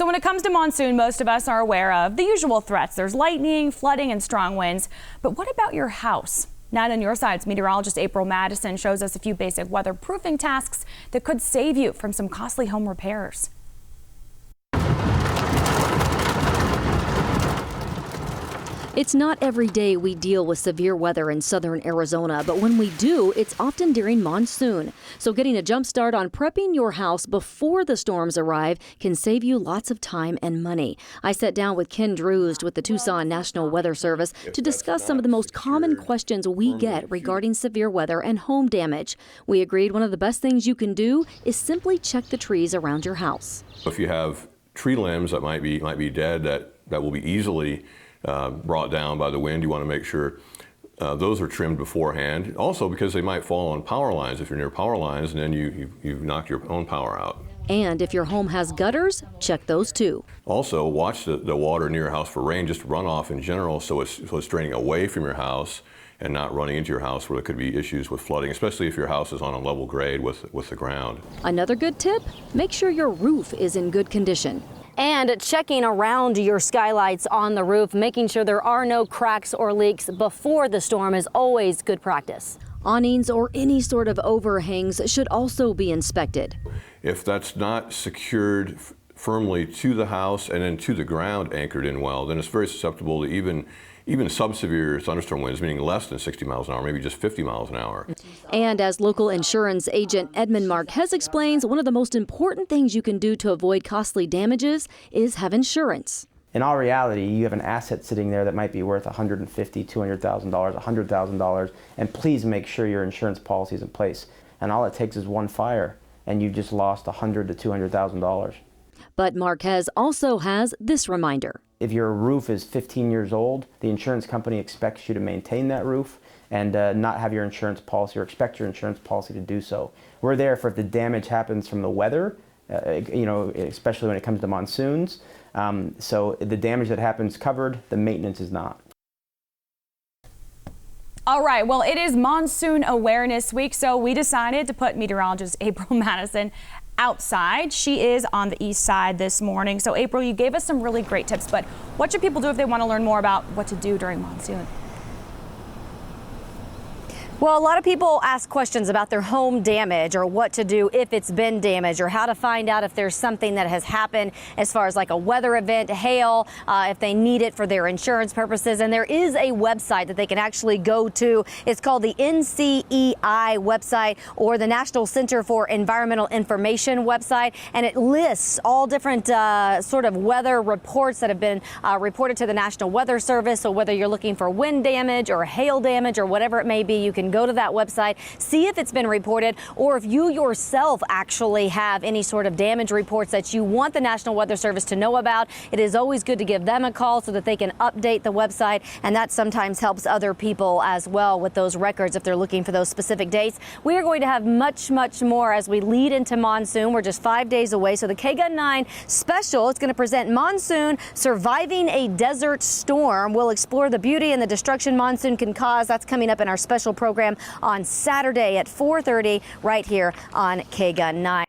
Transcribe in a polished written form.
So when it comes to monsoon, most of us are aware of the usual threats. There's lightning, flooding, and strong winds. But what about your house? Now on your sides, meteorologist April Madison shows us a few basic weatherproofing tasks that could save you from some costly home repairs. It's not every day we deal with severe weather in southern Arizona, but when we do, it's often during monsoon. So getting a jump start on prepping your house before the storms arrive can save you lots of time and money. I sat down with Ken Druzd with the Tucson National Weather Service to discuss some of the most common questions we get regarding severe weather and home damage. We agreed one of the best things you can do is simply check the trees around your house. If you have tree limbs that might be dead that will be easily brought down by the wind, you want to make sure those are trimmed beforehand. Also because they might fall on power lines if you're near power lines, and then you've knocked your own power out. And if your home has gutters, check those too. Also watch the water near your house for rain, just runoff in general, so it's draining away from your house and not running into your house where there could be issues with flooding, especially if your house is on a level grade with the ground. Another good tip, make sure your roof is in good condition. And checking around your skylights on the roof, making sure there are no cracks or leaks before the storm is always good practice. Awnings or any sort of overhangs should also be inspected. If that's not secured firmly to the house and then to the ground, anchored in well, then it's very susceptible to even sub-severe thunderstorm winds, meaning less than 60 miles an hour, maybe just 50 miles an hour. And as local insurance agent Edmund Marquez explains, one of the most important things you can do to avoid costly damages is have insurance. In all reality, you have an asset sitting there that might be worth $150,000, $200,000, $100,000, and please make sure your insurance policy is in place. And all it takes is one fire, and you just lost $100,000 to $200,000. But Marquez also has this reminder. If your roof is 15 years old, the insurance company expects you to maintain that roof and not have your insurance policy, or expect your insurance policy to do so. We're there for if the damage happens from the weather, especially when it comes to monsoons. So the damage that happens covered, the maintenance is not. All right, well, it is Monsoon Awareness Week, so we decided to put meteorologist April Madison outside. She is on the east side this morning. So April, you gave us some really great tips, but what should people do if they want to learn more about what to do during monsoon? Well, a lot of people ask questions about their home damage, or what to do if it's been damaged, or how to find out if there's something that has happened as far as like a weather event, hail, if they need it for their insurance purposes. And there is a website that they can actually go to. It's called the NCEI website, or the National Center for Environmental Information website. And it lists all different sort of weather reports that have been reported to the National Weather Service. So whether you're looking for wind damage or hail damage or whatever it may be, you can go to that website, see if it's been reported, or if you yourself actually have any sort of damage reports that you want the National Weather Service to know about. It is always good to give them a call so that they can update the website, and that sometimes helps other people as well with those records if they're looking for those specific dates. We are going to have much more as we lead into monsoon. We're just 5 days away, so the KGUN 9 special is going to present Monsoon Surviving a Desert Storm. We'll explore the beauty and the destruction monsoon can cause. That's coming up in our special program on Saturday at 4:30 right here on KGUN 9.